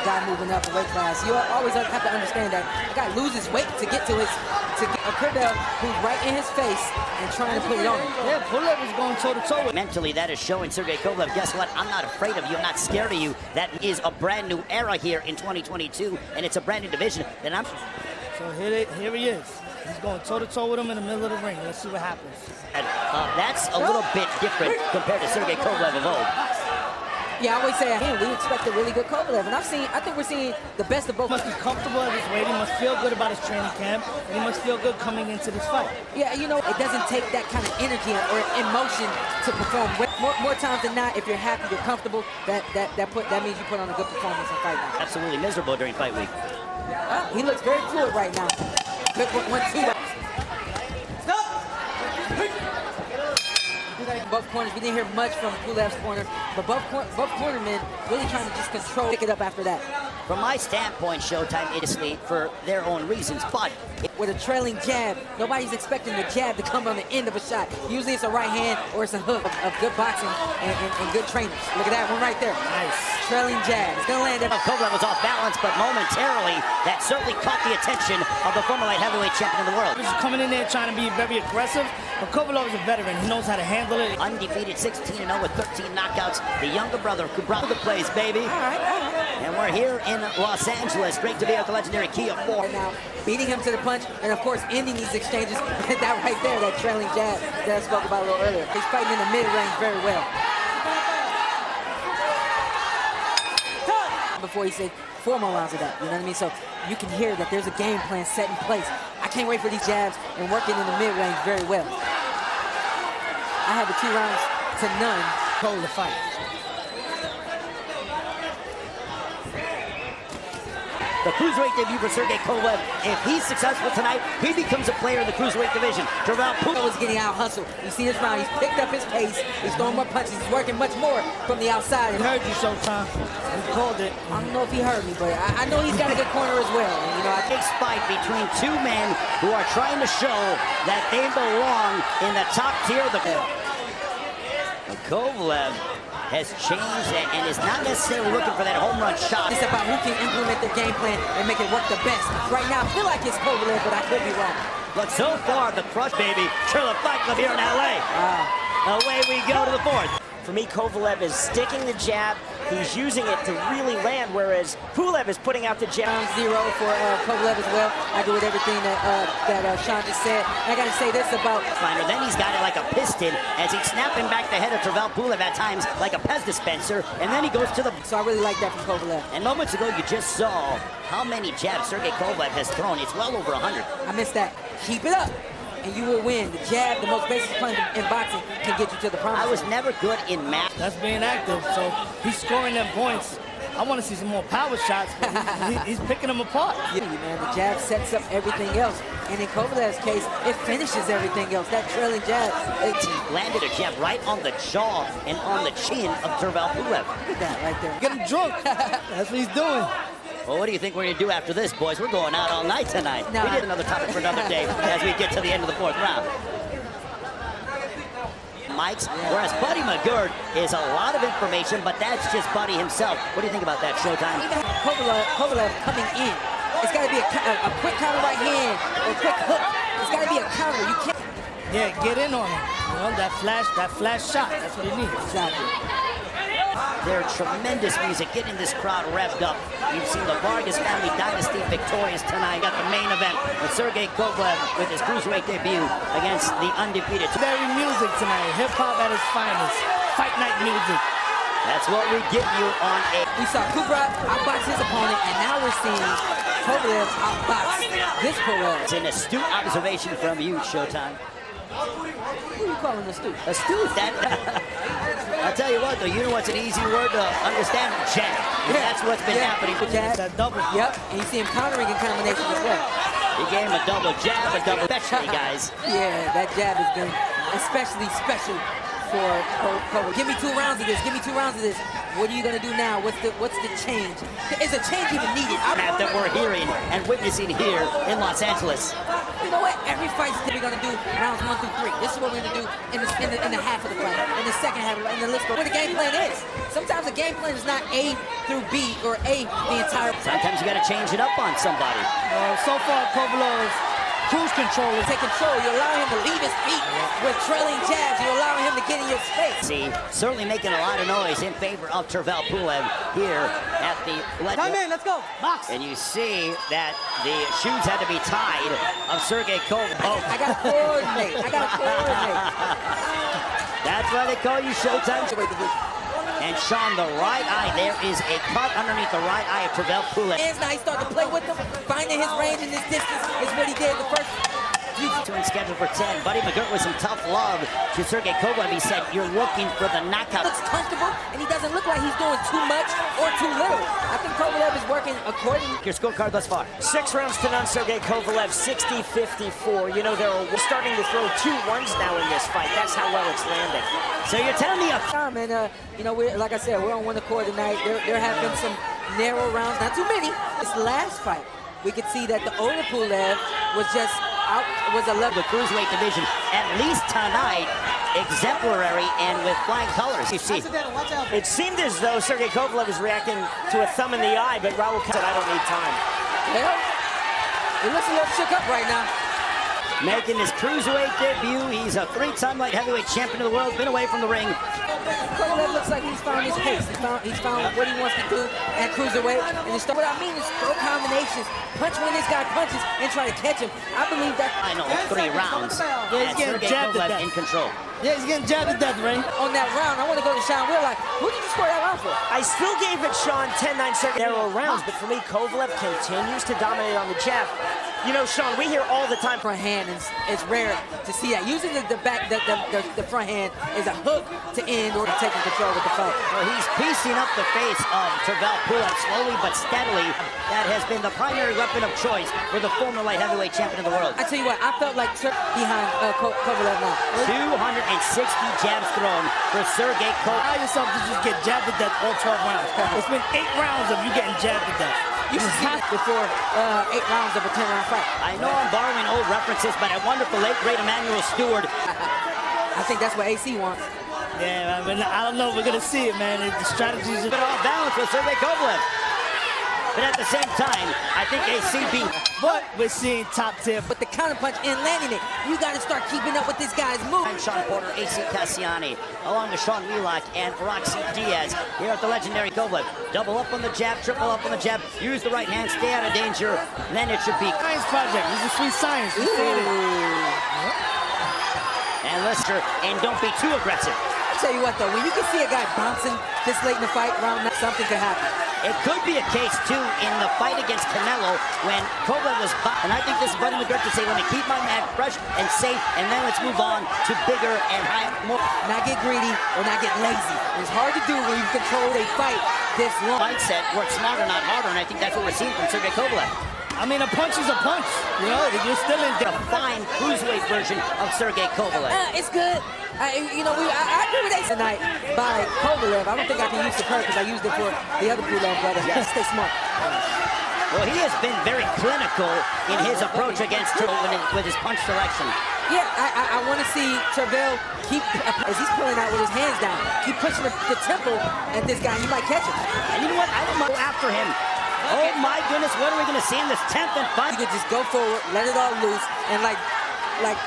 guy moving up the weight class. You always have to understand that the guy loses weight to get to a Kovalev who's right in his face and trying to put it on him. Yeah, Pulev is going toe-to-toe. Mentally, that is showing Sergey Kovalev, guess what? I'm not afraid of you. I'm not scared of you. That is a brand new era here in 2022, and it's a brand new division. And I'm... So here he is. He's going toe-to-toe with him in the middle of the ring. Let's see what happens. And, that's a little bit different compared to Sergey Kovalev of old. Yeah, I always say we expect a really good Kovalev, and I think we're seeing the best of both. He must be comfortable at his weight. He must feel good about his training camp, and he must feel good coming into this fight. Yeah, you know, it doesn't take that kind of energy or emotion to perform. More times than not, if you're happy, you're comfortable, that means you put on a good performance in fight night. Absolutely miserable during fight week. He looks very fluid right now. Good 1-2. Both corners, we didn't hear much from Pulev's corner, but both cornermen really trying to just pick it up after that. From my standpoint, Showtime, it is for their own reasons, but... With a trailing jab, nobody's expecting the jab to come on the end of a shot. Usually it's a right hand or it's a hook of good boxing and good trainers. Look at that one right there. Nice. Trailing jab. It's going to land there. Kovalev was off balance, but momentarily, that certainly caught the attention of the former light heavyweight champion of the world. He's coming in there trying to be very aggressive, but Kovalev is a veteran. He knows how to handle it. Undefeated 16-0 with 13 knockouts. The younger brother who brought the place, baby. All right. And we're here in Los Angeles. Great to be at the legendary Kia 4. Now, beating him to the punch, and of course, ending these exchanges. That right there, that trailing jab that I spoke about a little earlier. He's fighting in the mid-range very well. Before he said 4 more rounds of that, you know what I mean? So you can hear that there's a game plan set in place. I can't wait for these jabs and working in the mid-range very well. I have a 2 rounds to none hold the fight. The cruiserweight debut for Sergey Kovalev. If he's successful tonight, he becomes a player in the cruiserweight division. Tervel Pulev was getting out hustled. You see this round, he's picked up his pace. He's throwing more punches. He's working much more from the outside. He heard you, Showtime. He called it. I don't know if he heard me, but I know he's got a good corner as well. And, you know, big fight between 2 men who are trying to show that they belong in the top tier of the... Kovalev has changed and is not necessarily looking for that home run shot. It's about who can implement the game plan and make it work the best. Right now, I feel like it's Kovalev, but I could be wrong. But so far, the crush, baby, Tervel Pulev here in LA. Away we go to the 4th. For me, Kovalev is sticking the jab. He's using it to really land, whereas Pulev is putting out the jab. Round 0 for Kovalev as well. I agree with everything that Sean just said. And I got to say this about... Then he's got it like a piston as he's snapping back the head of Tervel Pulev at times like a Pez dispenser, and then he goes to the... So I really like that from Kovalev. And moments ago, you just saw how many jabs Sergey Kovalev has thrown. It's well over 100. I missed that. Keep it up, and you will win. The jab, the most basic punch in boxing, can get you to the promised. I was never good in math. That's being active, so he's scoring them points. I want to see some more power shots, but he's picking them apart. Yeah, man, the jab sets up everything else, and in Kovalev's case, it finishes everything else. That trailing jab. He landed a jab right on the jaw and on the chin of Tervel Pulev. Look at that right there. Get him drunk. That's what he's doing. Well, what do you think we're going to do after this, boys? We're going out all night tonight. No. We did another topic for another day as we get to the end of the 4th round. Mics, whereas Buddy McGirt is a lot of information, but that's just Buddy himself. What do you think about that, Showtime? Kovalev coming in. It's got to be a quick counter right hand or a quick hook. It's got to be a counter. You can't. Yeah, get in on him. You know, that flash shot. That's what he needs. Exactly. Their tremendous music, getting this crowd revved up. You've seen the Vargas family dynasty victorious tonight. Got the main event with Sergey Kovalev with his cruiserweight debut against the undefeated. Very music tonight. Hip-hop at its finest. Fight night music. That's what we give you on a... We saw Kubrat outbox his opponent, and now we're seeing Kovalev outbox this Pulev. It's an astute observation from you, Showtime. Who are you calling astute? Astute? That... I'll tell you what, though, you know what's an easy word to understand? Jab. Yeah. That's what's been happening. Jab. That double. Yep, and you see him countering in combinations as well. He gave him a double jab, a double especially, guys. Yeah, that jab has been especially special for Kovalev. Give me 2 rounds of this. Give me 2 rounds of this. What are you going to do now? What's the change? Is a change even needed? That we're hearing and witnessing here in Los Angeles. You know what? Every fight's we're gonna do rounds 1 through 3. This is what we're gonna do in the half of the fight, in the second half of the fight, in the list. But what the game plan is. Sometimes the game plan is not A through B or A the entire. Sometimes you got to change it up on somebody. So far, Kovalev's cruise control is Take control. You allow him to leave his feet with trailing jabs. You allow him to get in your space. See, certainly making a lot of noise in favor of Tervel Pulev here at the Come in, let's go. Box. And you see that the shoes had to be tied of Sergey Kovalev. Oh. I gotta coordinate. I gotta coordinate. That's why they call you Showtime. And Sean, the right eye, there is a cut underneath the right eye of Tervel Pulev. Hands now, he started to play with them, finding his range and his distance is what he did the first. Turn scheduled for 10. Buddy McGirt with some tough love to Sergey Kovalev. He said, you're looking for the knockout. Looks comfortable, and he doesn't look like he's doing too much or too little. I think Kovalev is working according. Your scorecard thus far. 6 rounds to none, Sergey Kovalev, 60-54. You know, they're starting to throw 2 1s now in this fight. That's how well it's landing. So you're telling me And, you know, like I said, we're on one accord tonight. There have been some narrow rounds, not too many. This last fight, we could see that the older Pulev was just out, was a level. the cruiserweight division, at least tonight, exemplary and with flying colors. You see, It seemed as though Sergey Kovalev was reacting to a thumb in the eye, but Raul said, I don't need time. Well, he looks a little shook up right now. making his cruiserweight debut. He's a 3-time light heavyweight champion of the world, been away from the ring. Kovalev looks like he's found his pace. He's found what he wants to do at cruiserweight. And what I mean is throw combinations, punch when this guy punches, and try to catch him. I believe that. Final 3 rounds. Yeah, he's getting Sergey jabbed to Kovalev death. in control. Yeah, he's getting jabbed to death, Ray. On that round, I want to go to Sean. We're like, who did you score that round for? I still gave it Sean 10-9 second narrow rounds, but for me, Kovalev continues to dominate on the jab. You know, Sean, we hear all the time. Front hand is rare to see that. Usually the front hand is a hook to end or to taking control with the fight. Well, he's piecing up the face of Tervel Pulev slowly but steadily. That has been the primary weapon of choice for the former light heavyweight champion of the world. I tell you what, I felt like behind Kovalev now. 260 jabs thrown for Sergey Kovalev. Allow yourself to just get jabbed to death all 12 rounds. It's been 8 rounds of you getting jabbed to death. You have before 8 rounds of a 10-round fight. I know I'm borrowing old references, but I wonder if the late great Emmanuel Stewart. I think that's what AC wants. Yeah, I mean, I don't know if we're going to see it, man. The strategies are Been off balance with Sergey Kovalev. But at the same time, I think AC being. But we're seeing top tier. But the counter punch and landing it, you got to start keeping up with this guy's move. I'm Sean Porter, AC Cassiani, along with Sean Wheelock and Roxy Diaz here at the legendary Kovalev. Double up on the jab, triple up on the jab. Use the right hand, stay out of danger. Then it should be. Science project. This is sweet science. We see it. And Lister, and don't be too aggressive. I'll tell you what, though, when you can see a guy bouncing this late in the fight, round nine, something could happen. It could be a case, too, in the fight against Canelo when Kovalev was and I think this is Buddy McGirt to say, let me keep my man fresh and safe, and then let's move on to bigger and higher. More. Not get greedy or not get lazy. It's hard to do when you control a fight this long. Mindset, work smarter, not harder, and I think that's what we're seeing from Sergey Kovalev. I mean, a punch is a punch. You know, you're still in there. A fine cruiserweight version of Sergey Kovalev. It's good. I agree with that tonight by Kovalev. I don't think I can use the curve because I used it for the other Pulev brother. Yes. Stay smart. Well, he has been very clinical in his approach against Tervel with his punch selection. Yeah, I want to see Tervel keep, as he's pulling out with his hands down, keep pushing the temple at this guy. He might catch him. And you know what? I don't go after him. Oh my goodness, what are we going to see in this 10th and You 5th? could just go forward, let it all loose, and like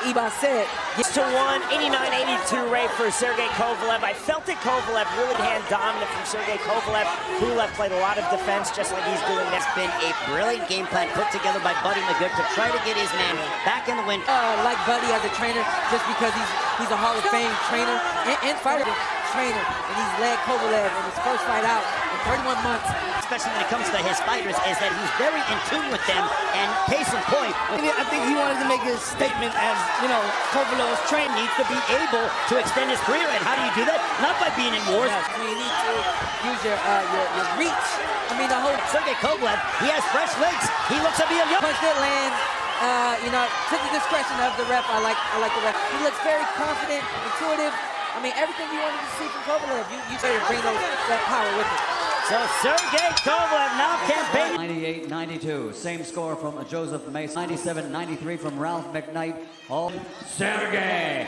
Iban said, It's to 1, 89-82 rate for Sergey Kovalev. I felt that Kovalev really hand dominant from Sergey Kovalev. Pulev played a lot of defense just like he's doing It's next. been a brilliant game plan put together by Buddy McGirt to try to get his man back in the win. like Buddy as a trainer, just because he's a Hall of Fame trainer and fighter trainer, and he's led Kovalev in his first fight out in 31 months. Especially when it comes to his fighters, is that he's very in tune with them. And case in point, I think he wanted to make his statement as, you know, Kovalev's trained. needs to be able to extend his career. And how do you do that? Not by being in wars. You need to use your reach. I mean, the whole Sergey Kovalev, he has fresh legs. He looks to be a young. punch that land, to the discretion of the ref. I like the ref. He looks very confident, intuitive. I mean, everything you wanted to see from Kovalev, you started to bring that power with it. So Sergey Kovalev now campaigning. 98-92. Same score from Joseph Mace. 97-93 from Ralph McKnight. All Sergey.